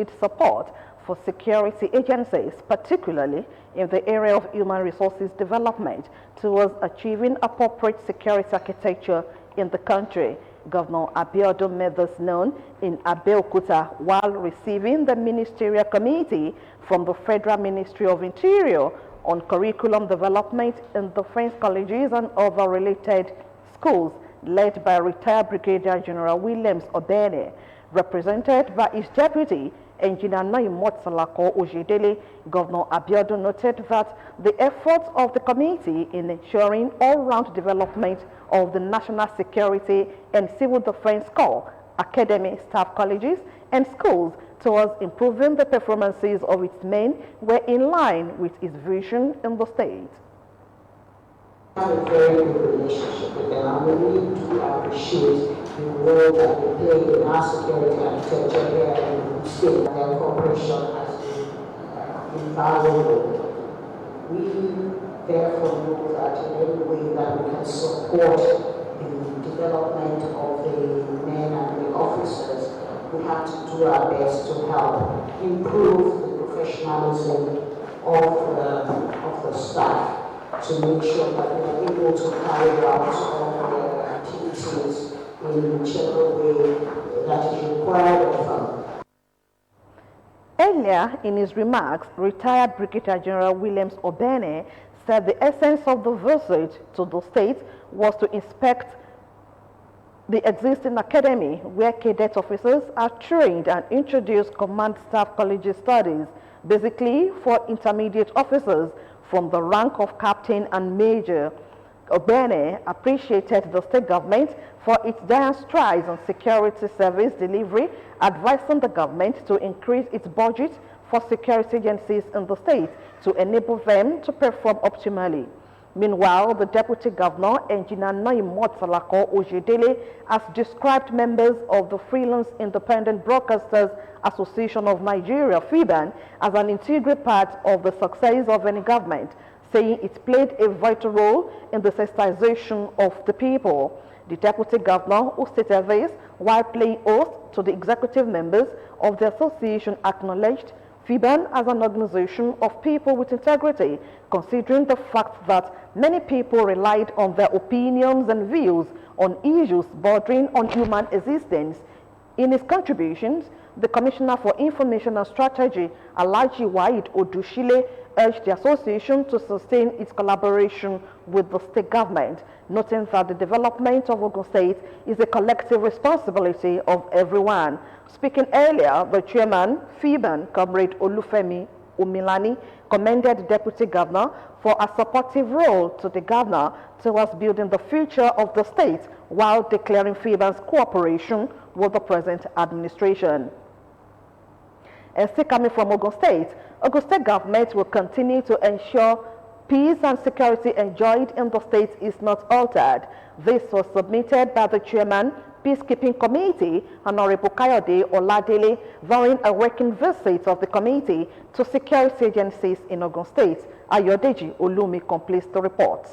needed support for security agencies, particularly in the area of human resources development, towards achieving appropriate security architecture in the country. Governor Abeokuta made this known in Abeokuta while receiving the ministerial committee from the Federal Ministry of Interior on curriculum development in defense colleges and other related schools, led by retired Brigadier General Williams Obene, represented by his deputy, Engineer Naimotsalako Ojedele. Governor Abeokuta noted that the efforts of the committee in ensuring all-round development of the national security and civil defense corps, academy, staff colleges, and schools towards improving the performances of its men were in line with his vision in the state. I have a very good relationship with them. I really do appreciate the role that they play in our security architecture here in the state. Their cooperation has been invaluable. We therefore know that in any way that we can support the development of the men and the officers, we have to do our best to help improve the professionalism of the staff, to make sure that we are able to carry out all their activities in whichever way that is required of them. Earlier in his remarks, retired Brigadier General Williams Obene said the essence of the visit to the state was to inspect the existing academy where cadet officers are trained and introduce command staff college studies, basically for intermediate officers from the rank of captain and major. Obene appreciated the state government for its giant strides on security service delivery, advising the government to increase its budget for security agencies in the state to enable them to perform optimally. Meanwhile, the Deputy Governor, Engineer Naimotsalako Ojedele, has described members of the Freelance Independent Broadcasters Association of Nigeria, FIBAN, as an integral part of the success of any government, saying it played a vital role in the sensitization of the people. The Deputy Governor, who stated this while playing oath to the executive members of the association, acknowledged FIBAN as an organization of people with integrity, considering the fact that many people relied on their opinions and views on issues bordering on human existence. In his contributions, the Commissioner for Information and Strategy, Alhaji Waheed Odushile, urged the association to sustain its collaboration with the state government, noting that the development of Ogun State is a collective responsibility of everyone. Speaking earlier, the chairman, FIBAN, Comrade Olufemi Umilani, commended the Deputy Governor for a supportive role to the governor towards building the future of the state while declaring FIBAN's cooperation with the present administration. And still coming from Ogun State government will continue to ensure peace and security enjoyed in the state is not altered. This was submitted by the chairman, Peacekeeping Committee, Honorable Kayode Oladele, during a working visit of the committee to security agencies in Ogun State. Ayodeji Olumi completes the report.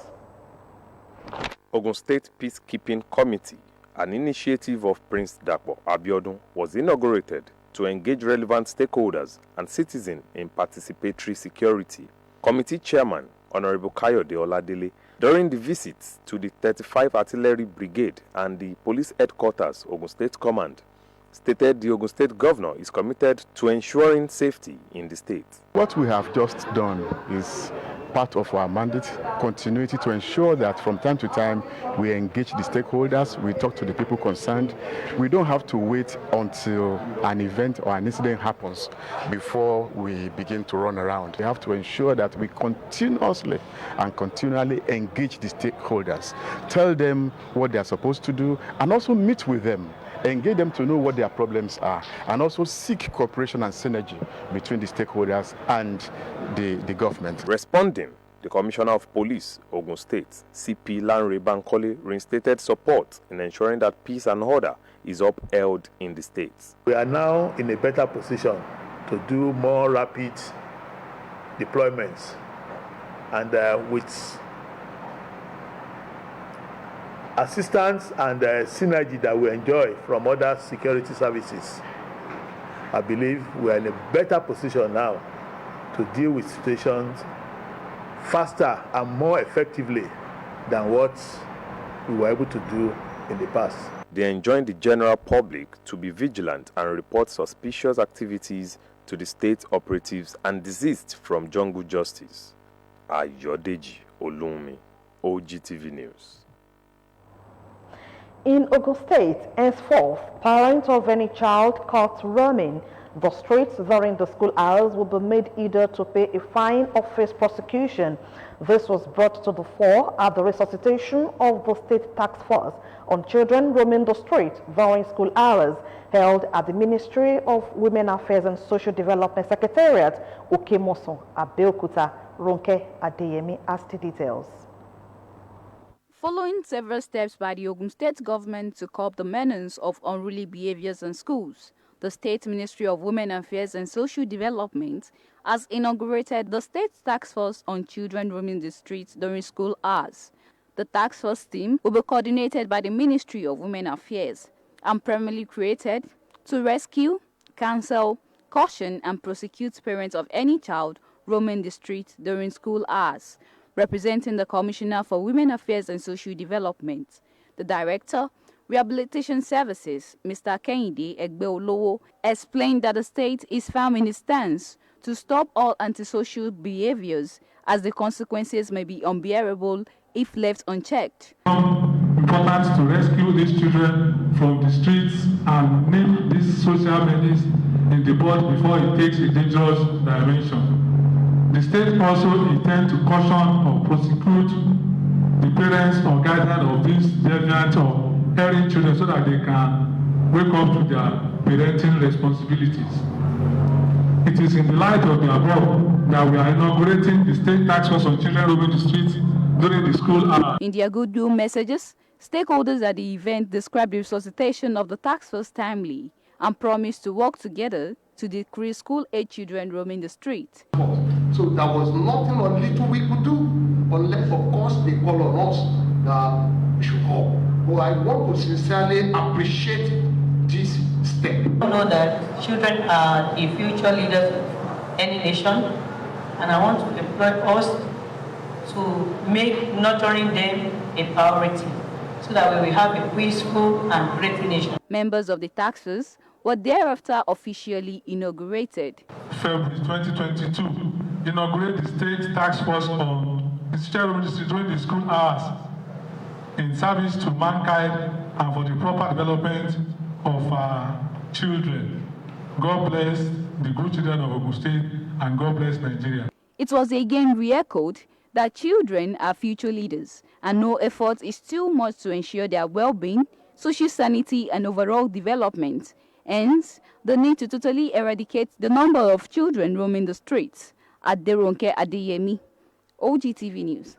Ogun State Peacekeeping Committee, an initiative of Prince Dapo Abiodun, was inaugurated to engage relevant stakeholders and citizens in participatory security. Committee Chairman, Honorable Kayode Oladele, during the visits to the 35 Artillery Brigade and the Police Headquarters, Ogun State Command, stated the Ogun State Governor is committed to ensuring safety in the state. What we have just done is part of our mandate, continuity to ensure that from time to time we engage the stakeholders, we talk to the people concerned. We don't have to wait until an event or an incident happens before we begin to run around. We have to ensure that we continuously and continually engage the stakeholders, tell them what they are supposed to do, and also meet with them, engage them to know what their problems are, and also seek cooperation and synergy between the stakeholders and the government. Responding, the Commissioner of Police, Ogun State, CP Lanre Bankole, reinstated support in ensuring that peace and order is upheld in the state. We are now in a better position to do more rapid deployments, and with assistance and synergy that we enjoy from other security services, I believe we are in a better position now to deal with situations faster and more effectively than what we were able to do in the past. They enjoin the general public to be vigilant and report suspicious activities to the state operatives and desist from jungle justice. Ayodeji Olumi, Ogtv News. In Ogun State, henceforth, parents of any child caught roaming the streets during the school hours will be made either to pay a fine or face prosecution. This was brought to the fore at the resuscitation of the State Task Force on children roaming the streets during school hours held at the Ministry of Women Affairs and Social Development Secretariat, Okemoso, Abeokuta. Ronke Adeyemi has the details. Following several steps by the Ogun State government to curb the menace of unruly behaviors in schools, the State Ministry of Women Affairs and Social Development has inaugurated the State Task Force on Children Roaming the Streets during school hours. The task force team will be coordinated by the Ministry of Women Affairs and primarily created to rescue, counsel, caution and prosecute parents of any child roaming the streets during school hours. Representing the Commissioner for Women Affairs and Social Development, the Director, Rehabilitation Services, Mr. Kehinde Egbeolowo, explained that the state is firm in its stance to stop all antisocial behaviors as the consequences may be unbearable if left unchecked. Important to rescue these children from the streets and nip this social menace in the bud before it takes a dangerous dimension. The state also intends to caution or prosecute the parents or guardians of these deviant or erring children so that they can wake up to their parenting responsibilities. It is in the light of the above that we are inaugurating the State Task Force on Children Roaming the Streets during the school hours. In their goodwill messages, stakeholders at the event described the resuscitation of the task force timely and promised to work together to decrease school-age children roaming the street. So there was nothing or little we could do, unless of course they call on us that we should call. But I want to sincerely appreciate this step. I know that children are the future leaders of any nation, and I want to employ us to make nurturing them a priority so that we will have a peaceful and great nation. Members of the task force were thereafter officially inaugurated. February 2022, inaugurate the State Task Force on Children during the school hours in service to mankind and for the proper development of our children. God bless the good children of Ogun State and God bless Nigeria. It was again re-echoed that children are future leaders and no effort is too much to ensure their well-being, social sanity and overall development. Hence, the need to totally eradicate the number of children roaming the streets. Ronke Adeyemi, Ogtv News.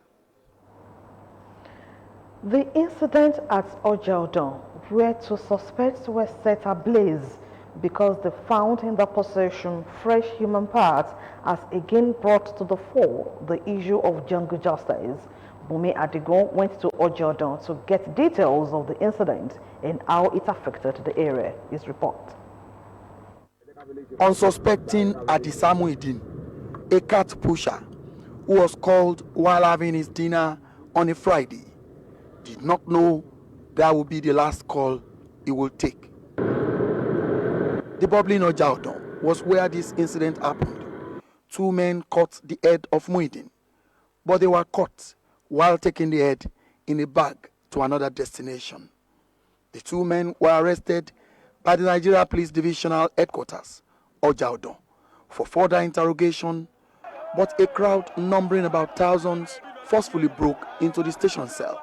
The incident at Ojaudon, where two suspects were set ablaze because they found in their possession fresh human parts, has again brought to the fore the issue of jungle justice. Bumi Adigon went to Ojaudon to get details of the incident and how it affected the area. His report. Unsuspecting Adisa Muideen, a cat pusher who was called while having his dinner on a Friday, did not know that would be the last call he would take. The bubbling Ojaudon was where this incident happened. Two men caught the head of Muideen, but they were caught while taking the head in a bag to another destination. The two men were arrested by the Nigeria Police Divisional Headquarters, Ojaudon, for further interrogation, but a crowd numbering about thousands forcefully broke into the station cell,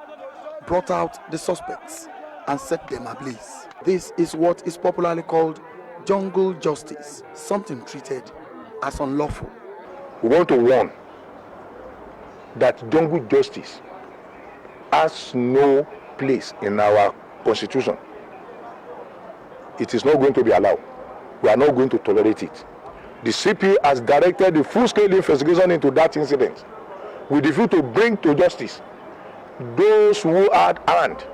brought out the suspects, and set them ablaze. This is what is popularly called jungle justice, something treated as unlawful. We want to warn that jungle justice has no place in our constitution. It is not going to be allowed. We are not going to tolerate it. The CP has directed the full-scale investigation into that incident with the view to bring to justice those who had hand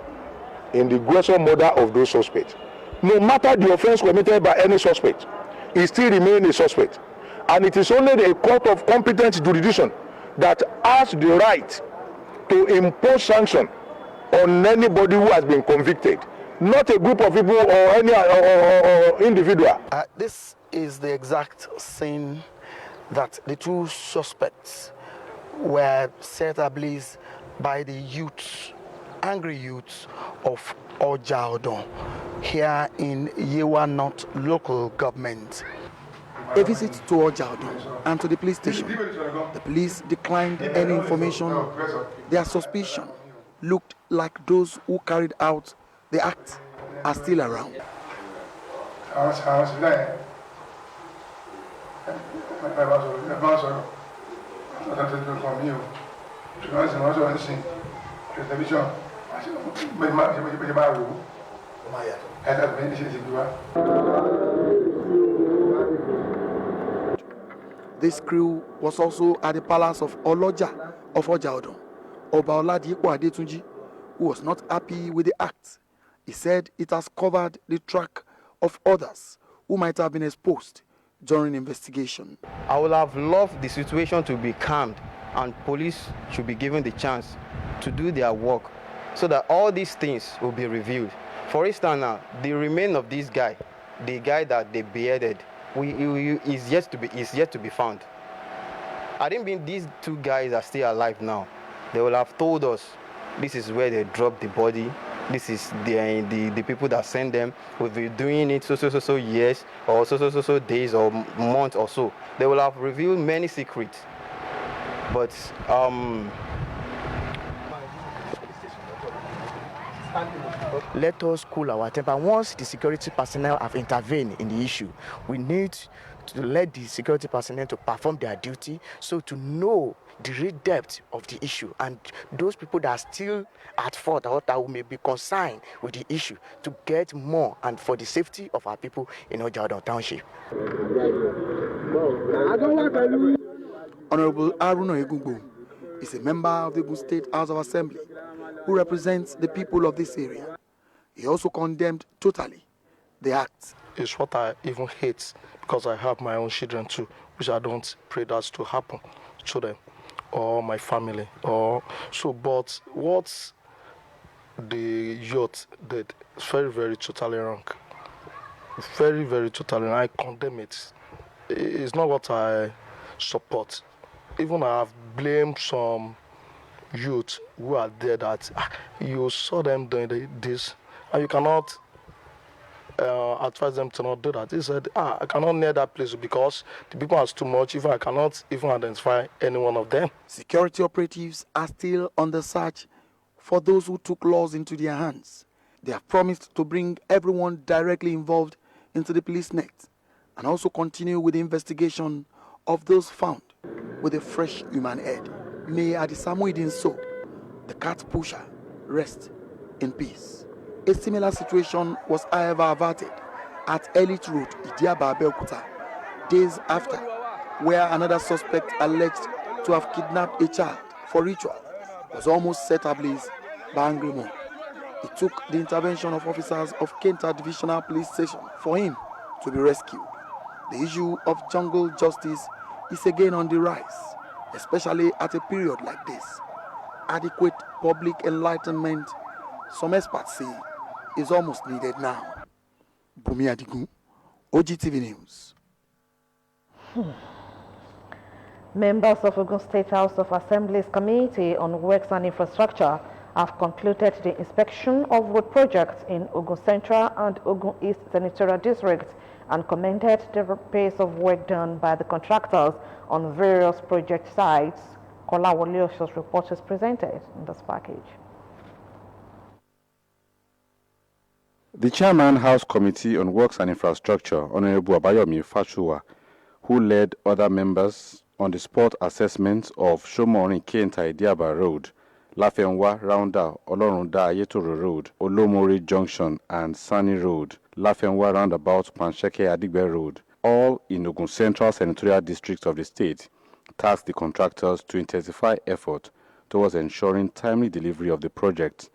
in the gruesome murder of those suspects. No matter the offense committed by any suspect, he still remains a suspect. And it is only a court of competent jurisdiction that has the right to impose sanction on anybody who has been convicted, not a group of people or any or individual. This is the exact scene that the two suspects were set ablaze by the youths, angry youths of Ojaodon here in Yewa North local government. A visit to Ojaodon and to the police station. The police declined any information. Their suspicion looked like those who carried out the act are still around. This crew was also at the palace of Oloja of Ojaodon. Oba Oladipo Adetunji, who was not happy with the act. He said it has covered the track of others who might have been exposed during investigation. I would have loved the situation to be calmed and police should be given the chance to do their work so that all these things will be revealed. For instance now, the remains of this guy, the guy that they beheaded, is yet to be found. I didn't mean these two guys are still alive now. They will have told us this is where they dropped the body. This is the people that send them. We've been doing it so years or so days or months or so. They will have revealed many secrets. But let us cool our temper. Once the security personnel have intervened in the issue, we need to let the security personnel to perform their duty, so to know the real depth of the issue, and those people that are still at fault or that may be concerned with the issue to get more, and for the safety of our people in Ojaodon Township. Honorable Aruna Egungun is a member of the Ogun State House of Assembly who represents the people of this area. He also condemned totally the act. It's what I even hate, because I have my own children too, which I don't pray that to happen to them or my family. But what the youth did is very, very totally wrong. Very, very totally wrong. I condemn it. It's not what I support. Even I have blamed some youth who are there that you saw them doing this and you cannot advise them to not do that. He said, I cannot near that place because the people are too much, even I cannot even identify any one of them. Security operatives are still on the search for those who took laws into their hands. They have promised to bring everyone directly involved into the police net and also continue with the investigation of those found with a fresh human head. May Adisamuidin So, the cat pusher, rest in peace. A similar situation was however averted at Elite Road, Idiaba, Abeokuta, days after, where another suspect alleged to have kidnapped a child for ritual was almost set ablaze by angry mob. It took the intervention of officers of Kenta Divisional Police Station for him to be rescued. The issue of jungle justice is again on the rise, especially at a period like this. Adequate public enlightenment, some experts say, is almost needed now. Bumi Adigun, Ogtv News. Members of Ogun State House of Assembly's Committee on Works and Infrastructure have concluded the inspection of road projects in Ogun Central and Ogun East Senatorial Districts and commended the pace of work done by the contractors on various project sites. Kola Walios's report is presented in this package. The Chairman House Committee on Works and Infrastructure, Honorable Abayomi Fashuwa, who led other members on the spot assessment of Shomoni Kenta Idiaba Road, Lafenwa Rounda Olorunda Ayetoro Road, Olomori Junction and Sani Road, Lafenwa Roundabout Pansheke Adigbe Road, all in Ogun Central Senatorial District of the state, tasked the contractors to intensify effort towards ensuring timely delivery of the project.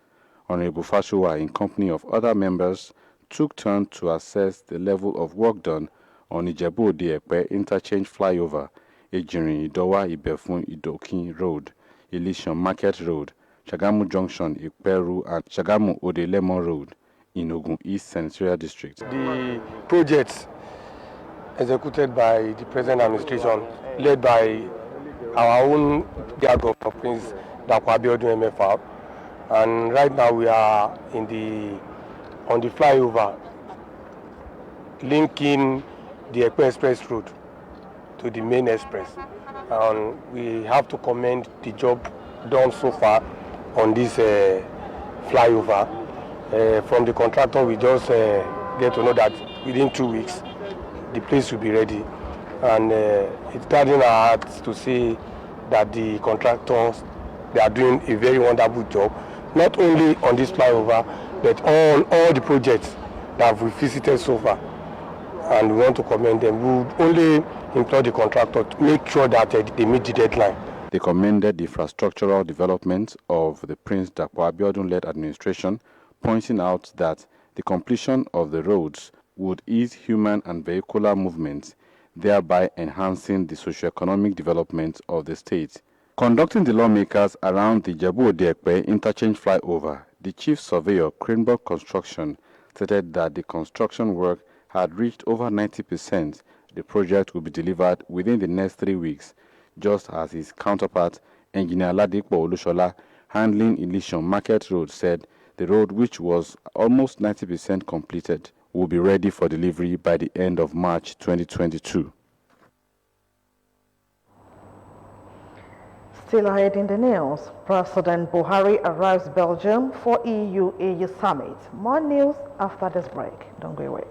Honorable Fashuwa, in company of other members, took turn to assess the level of work done on Ijebu-Ode-Epe Interchange Flyover, Ejirin, Idowa, Ibefun, Idokin Road, Ileshan Market Road, Shagamu Junction, Iperu, and Shagamu-Ode-Lemon Road in Ogun East Senatorial District. The projects executed by the present administration, led by our own dear Governor Prince Abeokuta MFR, and right now we are on the flyover linking the Ekpe Express Road to the main express, and we have to commend the job done so far on this flyover. From the contractor, we just get to know that within 2 weeks the place will be ready, and it's gladdening our hearts to see that the contractors, they are doing a very wonderful job, not only on this flyover but on all the projects that we visited so far, and we want to commend them. We would only implore the contractor to make sure that they meet the deadline. They commended the infrastructural development of the Prince Abeokuta-led administration, pointing out that the completion of the roads would ease human and vehicular movements, thereby enhancing the socio-economic development of the state. Conducting the lawmakers around the Ijebu-Ode-Epe Interchange Flyover, the Chief Surveyor, Cranbrook Construction, stated that the construction work had reached over 90%. The project will be delivered within the next 3 weeks, just as his counterpart, Engineer Ladipo Olushola, handling Ileshan Market Road, said the road, which was almost 90% completed, will be ready for delivery by the end of March 2022. Still ahead in the news, President Buhari arrives Belgium for EU-EU summit. More news after this break. Don't go away.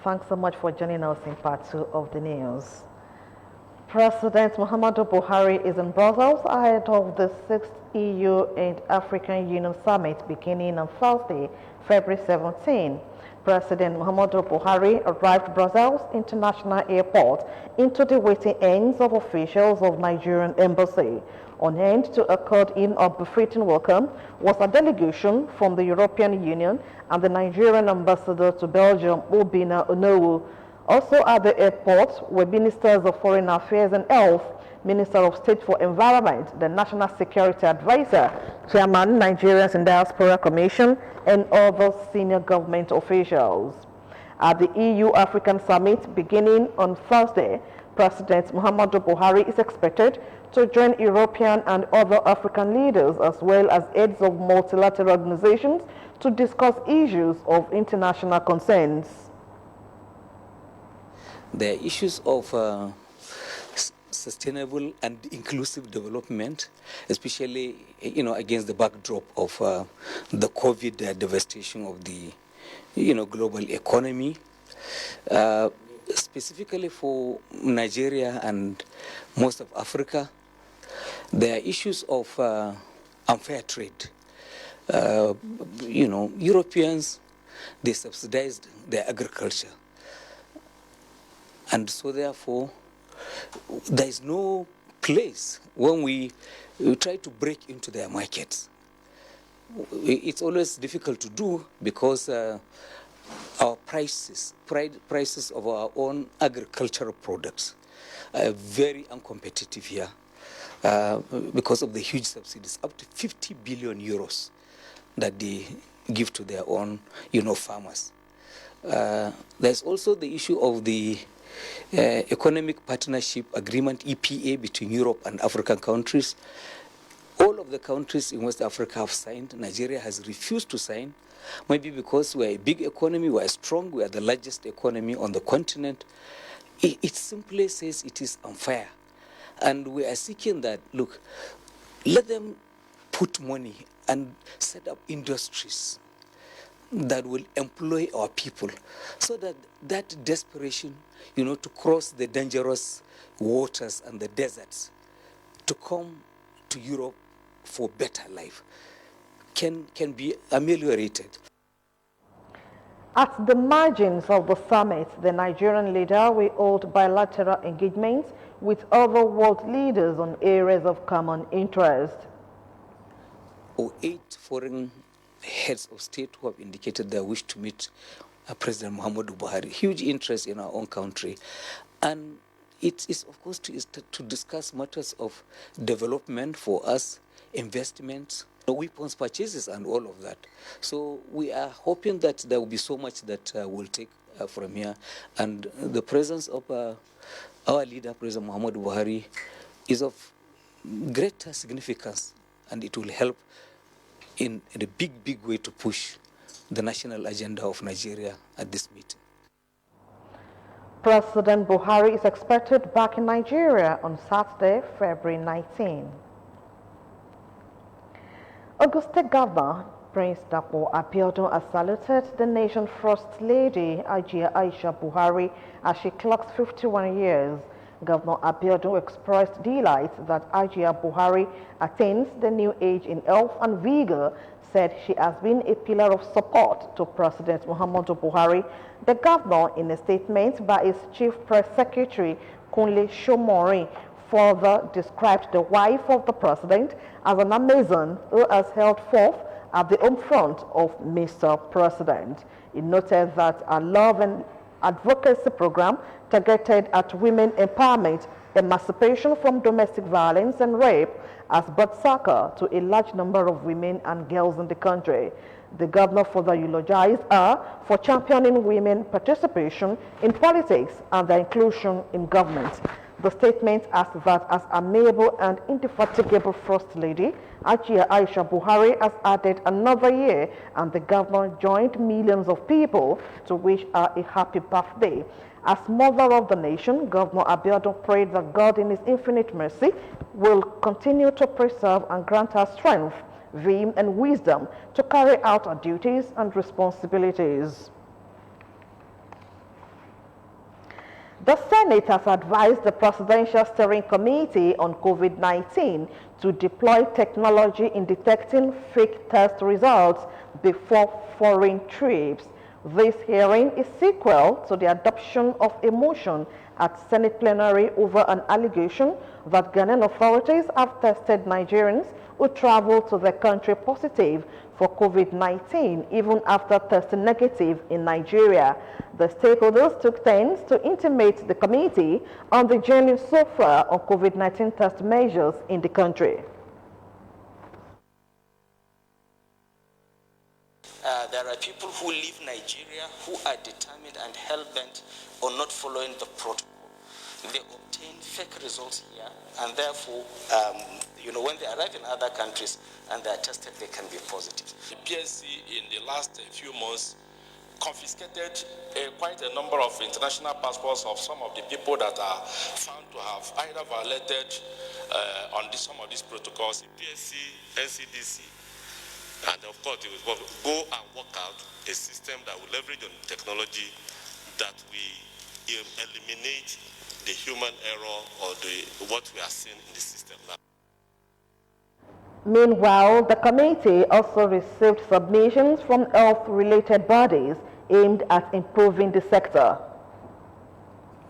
Thanks so much for joining us in part 2 of the news. President Muhammadu Buhari is in Brussels ahead of the 6th EU and African Union Summit beginning on Thursday, February 17. President Muhammadu Buhari arrived Brussels International Airport into the waiting ends of officials of Nigerian Embassy. On hand to accord him a befitting welcome was a delegation from the European Union and the Nigerian ambassador to Belgium, Obina Onowu. Also at the airport were Ministers of Foreign Affairs and Health, Minister of State for Environment, the National Security Advisor, Chairman, Nigerians in Diaspora Commission, and other senior government officials. At the EU-African Summit beginning on Thursday, President Muhammadu Buhari is expected to join European and other African leaders as well as heads of multilateral organizations to discuss issues of international concerns. The issues of sustainable and inclusive development, especially against the backdrop of the COVID devastation of the global economy, specifically for Nigeria and most of Africa, there are issues of unfair trade. Europeans, they subsidized their agriculture. And so therefore, there is no place when we try to break into their markets. It's always difficult to do because our prices of our own agricultural products are very uncompetitive here because of the huge subsidies, up to 50 billion euros that they give to their own, farmers. There's also the issue of the Economic Partnership Agreement, EPA, between Europe and African countries. All of the countries in West Africa have signed. Nigeria has refused to sign. Maybe because we're a big economy, we're strong, we are the largest economy on the continent. It simply says it is unfair. And we are seeking that, look, let them put money and set up industries that will employ our people so that that desperation, to cross the dangerous waters and the deserts to come to Europe for better life can be ameliorated. At the margins of the summit, the Nigerian leader will hold bilateral engagements with other world leaders on areas of common interest. 8 foreign heads of state who have indicated their wish to meet President Muhammadu Buhari. Huge interest in our own country. And it is, of course, to discuss matters of development for us, investments, weapons purchases, and all of that. So we are hoping that there will be so much that we'll take from here. And the presence of our leader, President Muhammadu Buhari, is of greater significance, and it will help in a big way to push the national agenda of Nigeria at this meeting. President Buhari is expected back in Nigeria on Saturday, February 19. Ogun State Governor Prince Abeokuta has saluted the nation's First Lady, Aisha Buhari, as she clocks 51 years. Governor Abeokuta expressed delight that Aisha Buhari attains the new age in health and vigor, said she has been a pillar of support to President Muhammadu Buhari. The governor, in a statement by his chief press secretary, Kunle Shomori, further described the wife of the president as an Amazon who has held forth at the home front of Mr. President. He noted that a love and advocacy program targeted at women empowerment, emancipation from domestic violence and rape has brought succor to a large number of women and girls in the country. The governor further eulogized her for championing women participation in politics and their inclusion in government. The statement asked that as amiable and indefatigable First Lady, Aisha Buhari has added another year, and the governor joined millions of people to wish her a happy birthday. As mother of the nation, Governor Abeokuta prayed that God in his infinite mercy will continue to preserve and grant her strength, vim, and wisdom to carry out her duties and responsibilities. The Senate has advised the Presidential Steering Committee on COVID-19 to deploy technology in detecting fake test results before foreign trips. This hearing is sequel to the adoption of a motion at Senate plenary over an allegation that Ghanaian authorities have tested Nigerians who travel to the country positive for COVID-19 even after testing negative in Nigeria. The stakeholders took turns to intimate the committee on the journey so far on COVID-19 test measures in the country. There are people who leave Nigeria who are determined and hell-bent on not following the protocol. They obtain fake results here, and therefore, when they arrive in other countries and they are tested, they can be positive. The PSC in the last few months confiscated quite a number of international passports of some of the people that are found to have either violated some of these protocols, PSC, NCDC. And of course, they will go and work out a system that will leverage on technology that will eliminate the human error or what we are seeing in the system now. Meanwhile, the committee also received submissions from health-related bodies aimed at improving the sector.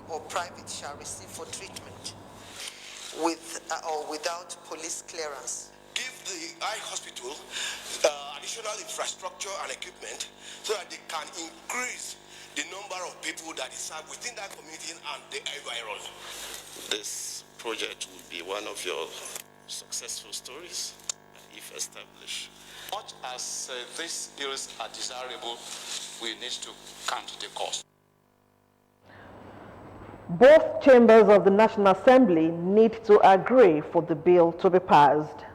Or private shall receive for treatment with or without police clearance. Give the eye hospital additional infrastructure and equipment so that they can increase the number of people that is served within that community and the virus. This project will be one of your successful stories if established. Much as these bills are desirable, we need to count the cost. Both chambers of the National Assembly need to agree for the bill to be passed.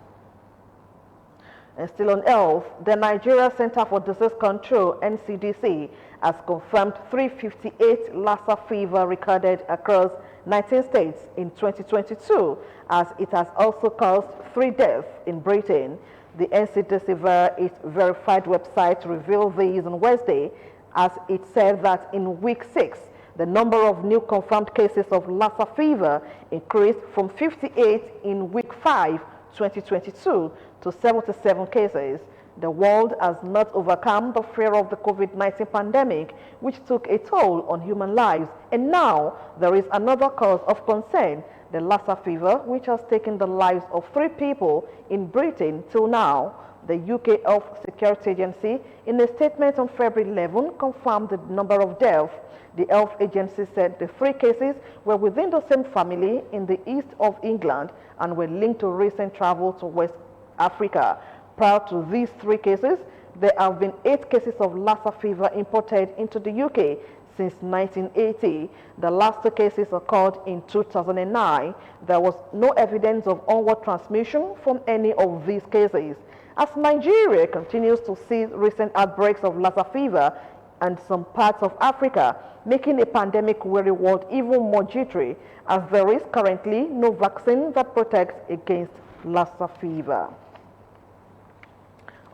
And still on health, the Nigeria Center for Disease Control, NCDC, has confirmed 358 Lassa fever recorded across 19 states in 2022, as it has also caused 3 deaths in Britain. The NCDC via its verified website revealed this on Wednesday, as it said that in week 6, the number of new confirmed cases of Lassa fever increased from 58 in week 5, 2022 to 77 cases. The world has not overcome the fear of the COVID-19 pandemic, which took a toll on human lives. And now there is another cause of concern, the Lassa fever, which has taken the lives of 3 people in Britain till now. The UK Health Security Agency, in a statement on February 11, confirmed the number of deaths. The health agency said the 3 cases were within the same family in the east of England and were linked to recent travel to West Africa. Prior to these 3 cases, there have been 8 cases of Lassa fever imported into the UK since 1980. The last 2 cases occurred in 2009. There was no evidence of onward transmission from any of these cases. As Nigeria continues to see recent outbreaks of Lassa fever and some parts of Africa, making a pandemic-weary world even more jittery, as there is currently no vaccine that protects against Lassa fever.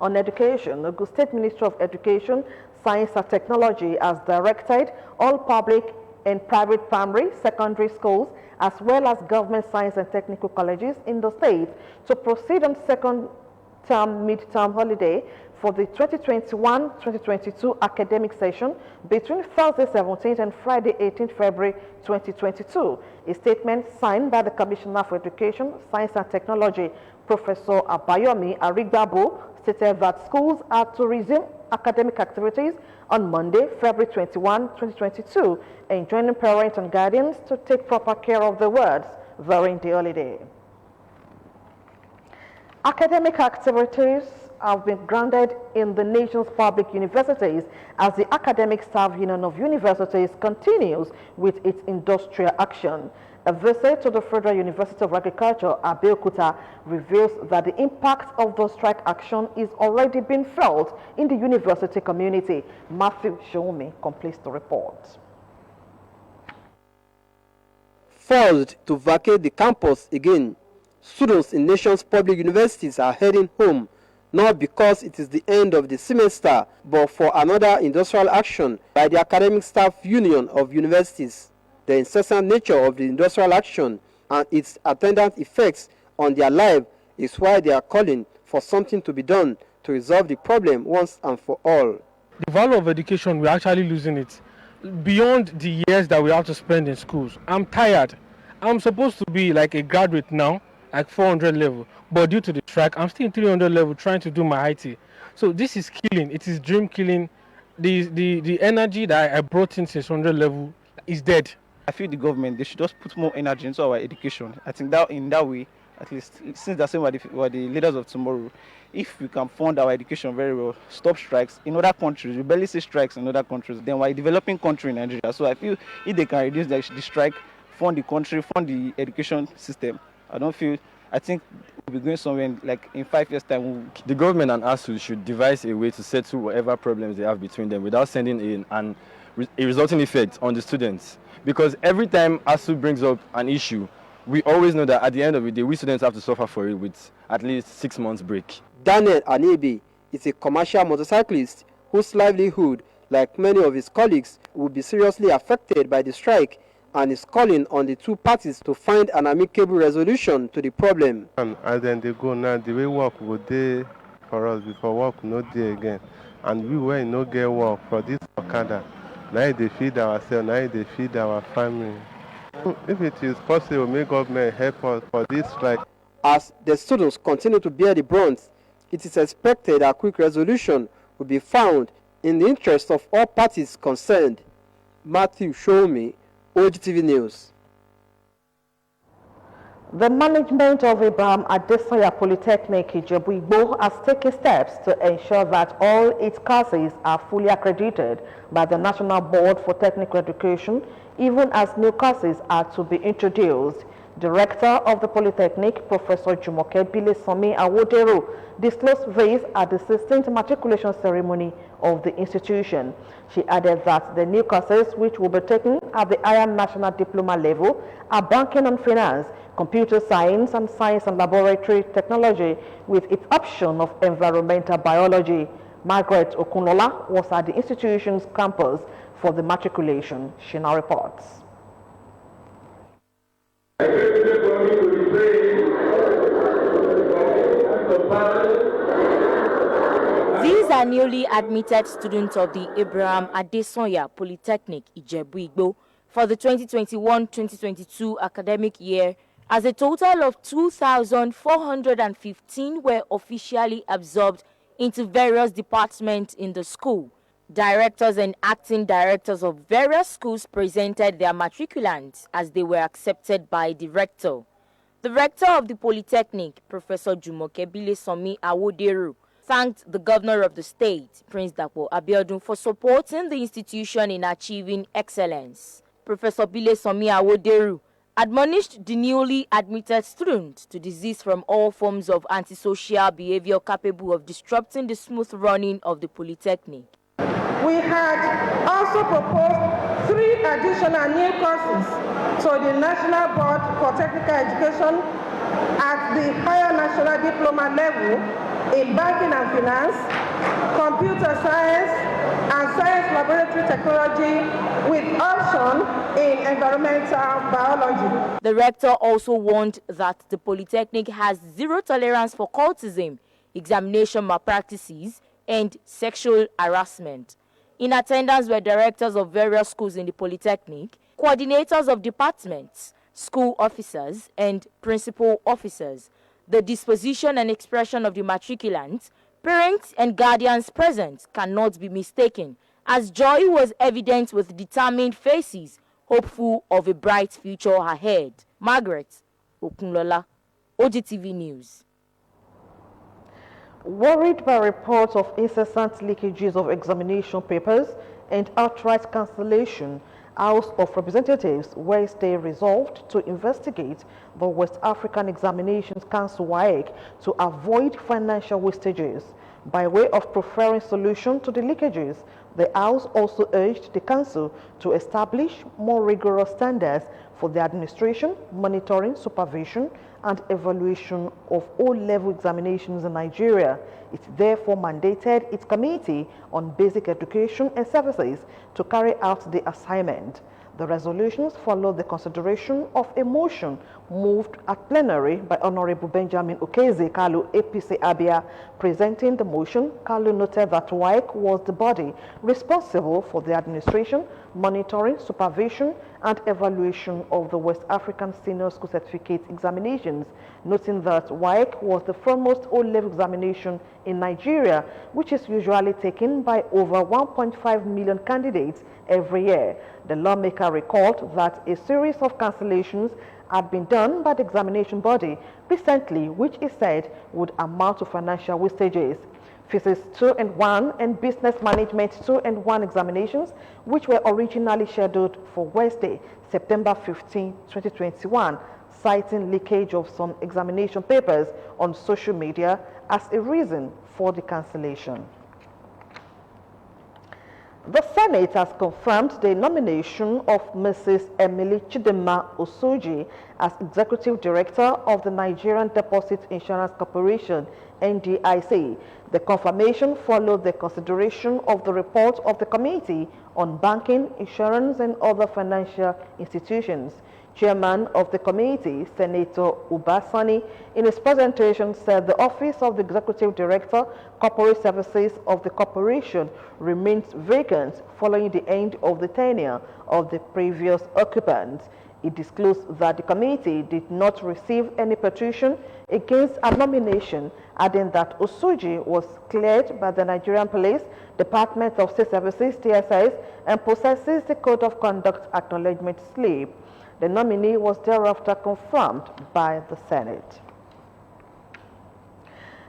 On education, the Ogun State Ministry of Education, Science and Technology has directed all public and private primary, secondary schools, as well as government science and technical colleges in the state to proceed on second-term mid-term holiday for the 2021-2022 academic session between Thursday 17th and Friday 18th February 2022. A statement signed by the Commissioner for Education, Science and Technology, Professor Abayomi Arigbabo, stated that schools are to resume academic activities on Monday, February 21, 2022, enjoining parents and guardians to take proper care of the wards during the holiday. Academic activities have been grounded in the nation's public universities as the Academic Staff Union of Universities continues with its industrial action. A visit to the Federal University of Agriculture, Abeokuta, reveals that the impact of the strike action is already being felt in the university community. Matthew Shoumi completes the report. Forced to vacate the campus again, students in nation's public universities are heading home, not because it is the end of the semester, but for another industrial action by the Academic Staff Union of Universities. The incessant nature of the industrial action and its attendant effects on their life is why they are calling for something to be done to resolve the problem once and for all. The value of education, we're actually losing it. Beyond the years that we have to spend in schools, I'm tired. I'm supposed to be like a graduate now, like 400 level, but due to the strike, I'm still in 300 level trying to do my IT. So this is killing, it is dream killing. The energy that I brought in since 100 level is dead. I feel the government, they should just put more energy into our education. I think that in that way, at least, since they're saying we're the leaders of tomorrow, if we can fund our education very well, stop strikes in other countries, we barely see strikes in other countries, then we're a developing country in Nigeria. So I feel if they can reduce the strike, fund the country, fund the education system, I think we'll be going somewhere in 5 years' time. The government and ASU should devise a way to settle whatever problems they have between them without sending in a resulting effect on the students. Because every time ASU brings up an issue, we always know that at the end of the day, we students have to suffer for it with at least 6 months break. Daniel Anebe is a commercial motorcyclist whose livelihood, like many of his colleagues, will be seriously affected by the strike, and is calling on the two parties to find an amicable resolution to the problem. And as then they go now, the way work will day for us before work not there again. And we will not get work for this Okada. Now they feed ourselves, now they feed our family. If it is possible, may government help us for this strike. As the students continue to bear the brunt, it is expected a quick resolution will be found in the interest of all parties concerned. Matthew Shoumi, Ogtv News. The management of Abraham Adesanya Polytechnic Ijebu-Igbo has taken steps to ensure that all its courses are fully accredited by the National Board for Technical Education, even as new courses are to be introduced. Director of the Polytechnic, Professor Jumoke Bilesomi Awoderu, disclosed this at the 16th matriculation ceremony of the institution. She added that the new courses which will be taken at the higher national diploma level are banking and finance, computer science and laboratory technology, with its option of environmental biology. Margaret Okunlola was at the institution's campus for the matriculation. She now reports. These are newly admitted students of the Abraham Adesonya Polytechnic, Ijebu-Igbo, for the 2021-2022 academic year, as a total of 2,415 were officially absorbed into various departments in the school. Directors and acting directors of various schools presented their matriculants as they were accepted by the rector. The rector of the Polytechnic, Professor Jumoke Bilesomi Awoderu, thanked the governor of the state, Prince Dapo Abiodun, for supporting the institution in achieving excellence. Professor Bilesomi Awoderu admonished the newly admitted students to desist from all forms of antisocial behavior capable of disrupting the smooth running of the Polytechnic. We had also proposed 3 additional new courses to the National Board for Technical Education at the higher national diploma level in banking and finance, computer science, and science laboratory technology, with option in environmental biology. The rector also warned that the Polytechnic has zero tolerance for cultism, examination malpractices, and sexual harassment. In attendance were directors of various schools in the Polytechnic, coordinators of departments, school officers, and principal officers. The disposition and expression of the matriculants, parents, and guardians present cannot be mistaken, as joy was evident with determined faces, hopeful of a bright future ahead. Margaret Okunlola, Ogtv News. Worried by reports of incessant leakages of examination papers and outright cancellation, House of Representatives Wednesday resolved to investigate the West African Examinations Council (WAEC) to avoid financial wastages. By way of preferring solution to the leakages, the House also urged the Council to establish more rigorous standards for the administration, monitoring, supervision, and evaluation of O-level examinations in Nigeria. It therefore mandated its Committee on Basic Education and Services to carry out the assignment. The resolutions followed the consideration of a motion moved at plenary by Honorable Benjamin Okeze Kalu, APC Abia. Presenting the motion, Kalu noted that WAEC was the body responsible for the administration, monitoring, supervision, and evaluation of the West African Senior School Certificate examinations, noting that WAEC was the foremost O-level examination in Nigeria, which is usually taken by over 1.5 million candidates every year. The lawmaker recalled that a series of cancellations had been done by the examination body recently, which he said would amount to financial wastages. Physics 2 and 1 and Business Management 2 and 1 examinations, which were originally scheduled for Wednesday, September 15, 2021, citing leakage of some examination papers on social media as a reason for the cancellation. The Senate has confirmed the nomination of Mrs. Emily Chidema Osoji as Executive Director of the Nigerian Deposit Insurance Corporation, NDIC. The confirmation followed the consideration of the report of the Committee on Banking, Insurance, and Other Financial Institutions. Chairman of the committee, Senator Ubasani, in his presentation said the office of the Executive Director, Corporate Services of the corporation remains vacant following the end of the tenure of the previous occupant. He disclosed that the committee did not receive any petition against a nomination, adding that Osuji was cleared by the Nigerian Police, Department of State Services, DSS, and possesses the Code of Conduct acknowledgement slip. The nominee was thereafter confirmed by the Senate.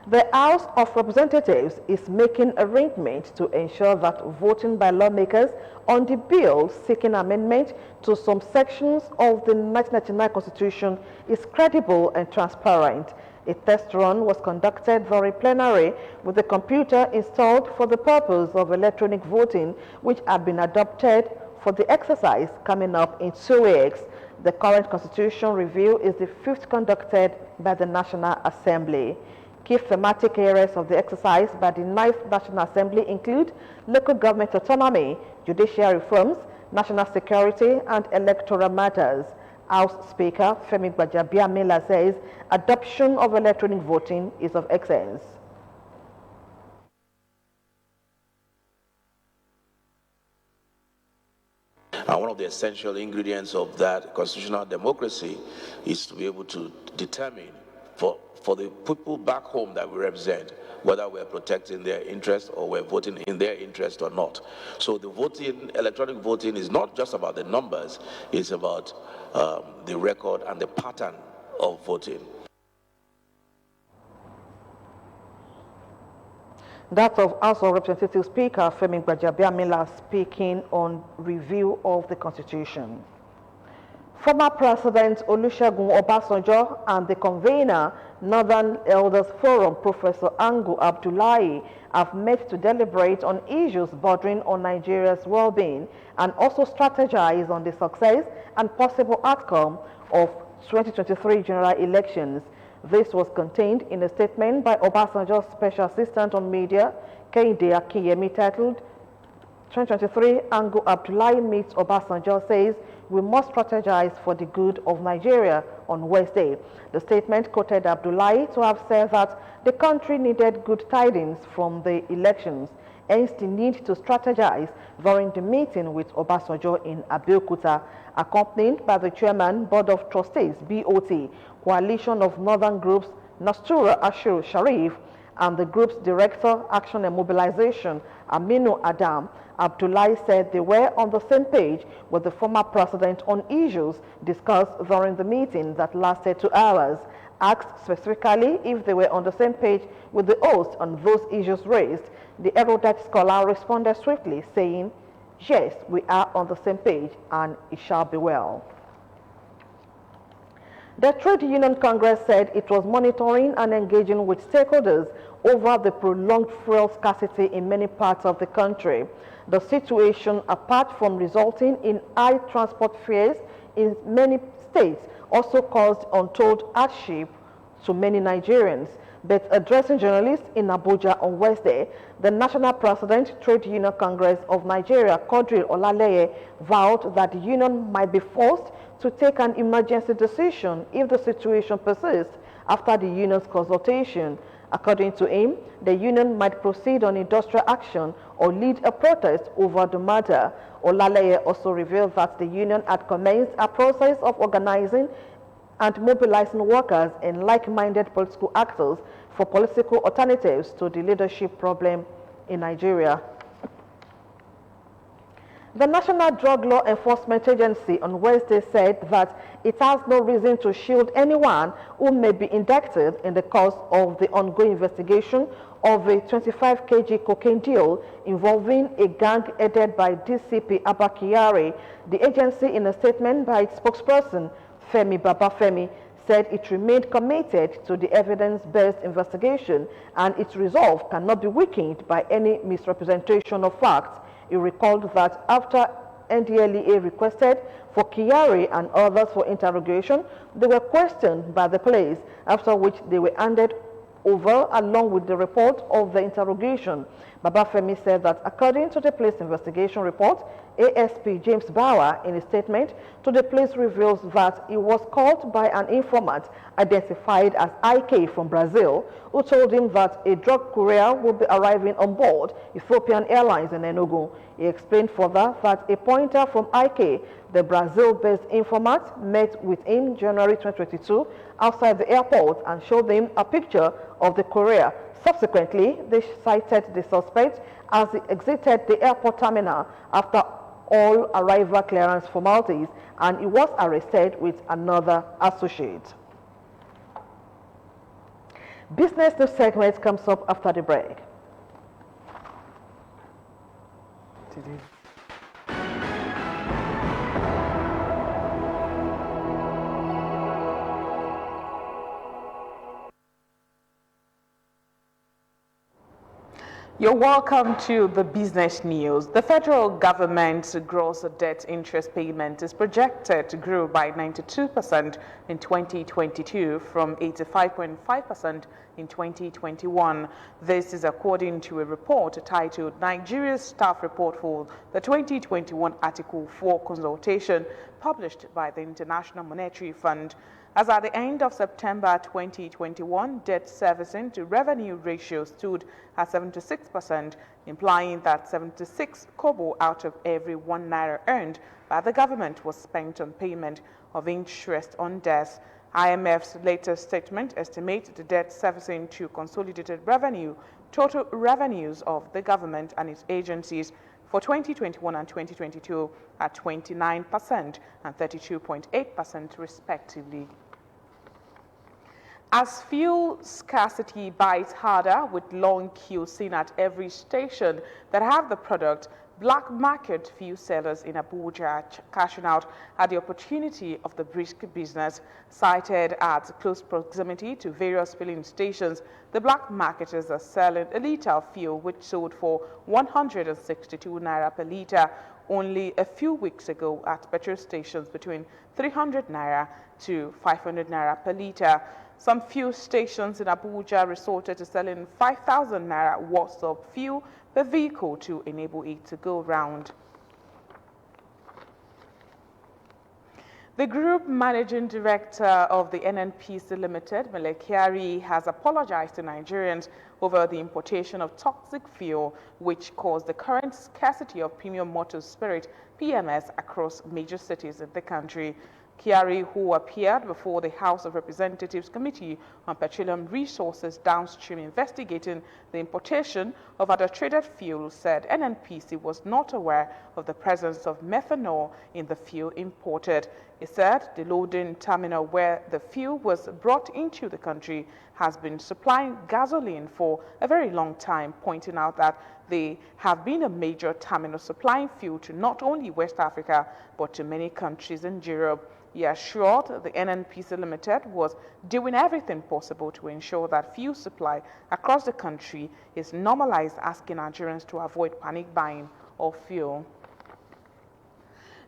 The House of Representatives is making arrangements to ensure that voting by lawmakers on the bill seeking amendment to some sections of the 1999 Constitution is credible and transparent. A test run was conducted during plenary with a computer installed for the purpose of electronic voting, which had been adopted for the exercise coming up in 2 weeks. The current Constitution review is the 5th conducted by the National Assembly. Key thematic areas of the exercise by the 9th National Assembly include local government autonomy, judicial reforms, national security, and electoral matters. House Speaker Femi Gbajabiamila says adoption of electronic voting is of essence. And one of the essential ingredients of that constitutional democracy is to be able to determine for the people back home that we represent, whether we're protecting their interest or we're voting in their interest or not. So the voting, electronic voting, is not just about the numbers, it's about the record and the pattern of voting. That of House of Representatives Speaker Femi Gbajabiamila speaking on review of the Constitution. Former President Olusegun Obasanjo and the convener, Northern Elders Forum, Professor Angu Abdullahi, have met to deliberate on issues bordering on Nigeria's well-being and also strategize on the success and possible outcome of 2023 general elections. This was contained in a statement by Obasanjo's Special Assistant on Media, Kehinde Akinyemi, titled 2023 Angu Abdullahi meets Obasanjo, says we must strategize for the good of Nigeria on Wednesday. The statement quoted Abdullahi to have said that the country needed good tidings from the elections, hence the need to strategize during the meeting with Obasanjo in Abeokuta, accompanied by the Chairman, Board of Trustees, BOT, Coalition of Northern Groups, Nastura Ashur Sharif, and the group's Director, Action and Mobilization, Aminu Adam. Abdullahi said they were on the same page with the former president on issues discussed during the meeting that lasted 2 hours. Asked specifically if they were on the same page with the host on those issues raised, the erudite scholar responded swiftly, saying, "Yes, we are on the same page and it shall be well." The Trade Union Congress said it was monitoring and engaging with stakeholders over the prolonged fuel scarcity in many parts of the country. The situation, apart from resulting in high transport fares in many states, also caused untold hardship to many Nigerians. But addressing journalists in Abuja on Wednesday, the National President, Trade Union Congress of Nigeria, Quadri Olaleye, vowed that the union might be forced to take an emergency decision if the situation persists after the union's consultation. According to him, the union might proceed on industrial action or lead a protest over the matter. Olaleye also revealed that the union had commenced a process of organizing and mobilizing workers and like-minded political actors for political alternatives to the leadership problem in Nigeria. The National Drug Law Enforcement Agency on Wednesday said that it has no reason to shield anyone who may be indicted in the course of the ongoing investigation of a 25 kg cocaine deal involving a gang headed by DCP Abba Kyari. The agency, in a statement by its spokesperson, Femi Babafemi, said it remained committed to the evidence-based investigation and its resolve cannot be weakened by any misrepresentation of facts. He recalled that after NDLEA requested for Kyari and others for interrogation, they were questioned by the police, after which they were handed over along with the report of the interrogation. Babafemi said that according to the police investigation report, ASP James Bauer, in a statement to the police, reveals that he was called by an informant identified as IK from Brazil, who told him that a drug courier would be arriving on board Ethiopian Airlines in Enugu. He explained further that a pointer from IK, the Brazil-based informant, met with him January 2022 outside the airport and showed him a picture of the courier. Subsequently, they cited the suspect as he exited the airport terminal after all arrival clearance formalities, and he was arrested with another associate. Business News segment comes up after the break. You're welcome to the business news. The federal government's gross debt interest payment is projected to grow by 92% in 2022 from 85.5% in 2021. This is according to a report titled Nigeria's Staff Report for the 2021 Article 4 consultation published by the International Monetary Fund. As at the end of September 2021, debt servicing to revenue ratio stood at 76%, implying that 76 kobo out of every 1 naira earned by the government was spent on payment of interest on debts. IMF's latest statement estimates the debt servicing to consolidated revenue, total revenues of the government and its agencies for 2021 and 2022 at 29% and 32.8% respectively. As fuel scarcity bites harder with long queues seen at every station that have the product, black market fuel sellers in Abuja are cashing out at the opportunity of the brisk business. Cited at close proximity to various filling stations, the black marketers are selling a litre of fuel which sold for 162 naira per litre only a few weeks ago at petrol stations between 300 naira to 500 naira per litre. Some fuel stations in Abuja resorted to selling 5,000 naira worth of fuel per vehicle to enable it to go round. The group managing director of the NNPC Limited, Melekiari, has apologized to Nigerians over the importation of toxic fuel, which caused the current scarcity of premium motor spirit, PMS, across major cities in the country. Kiari, who appeared before the House of Representatives Committee on Petroleum Resources downstream investigating the importation of adulterated fuel, said NNPC was not aware of the presence of methanol in the fuel imported. He said the loading terminal where the fuel was brought into the country has been supplying gasoline for a very long time, pointing out that they have been a major terminal supplying fuel to not only West Africa but to many countries in Europe. He assured the NNPC Limited was doing everything possible to ensure that fuel supply across the country is normalized, asking Nigerians to avoid panic buying of fuel.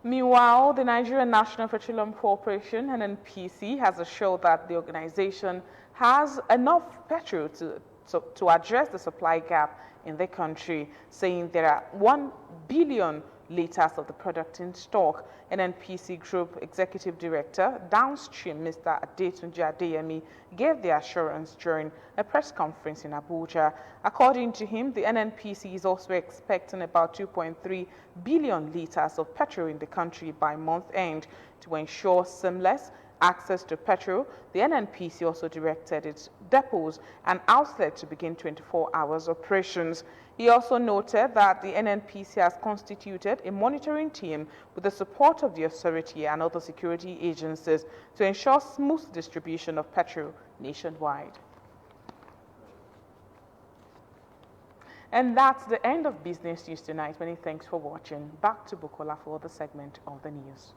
Meanwhile, the Nigerian National Petroleum Corporation, NNPC, has assured that the organization has enough petrol to address the supply gap in the country, saying there are 1 billion liters of the product in stock. NNPC Group Executive Director, Downstream, Mr. Adetunji Adeyemi, gave the assurance during a press conference in Abuja. According to him, the NNPC is also expecting about 2.3 billion liters of petrol in the country by month end. To ensure seamless access to petrol, the NNPC also directed its depots and outlets to begin 24 hours operations. He also noted that the NNPC has constituted a monitoring team with the support of the authority and other security agencies to ensure smooth distribution of petrol nationwide. And that's the end of Business News tonight. Many thanks for watching. Back to Bukola for the segment of the news.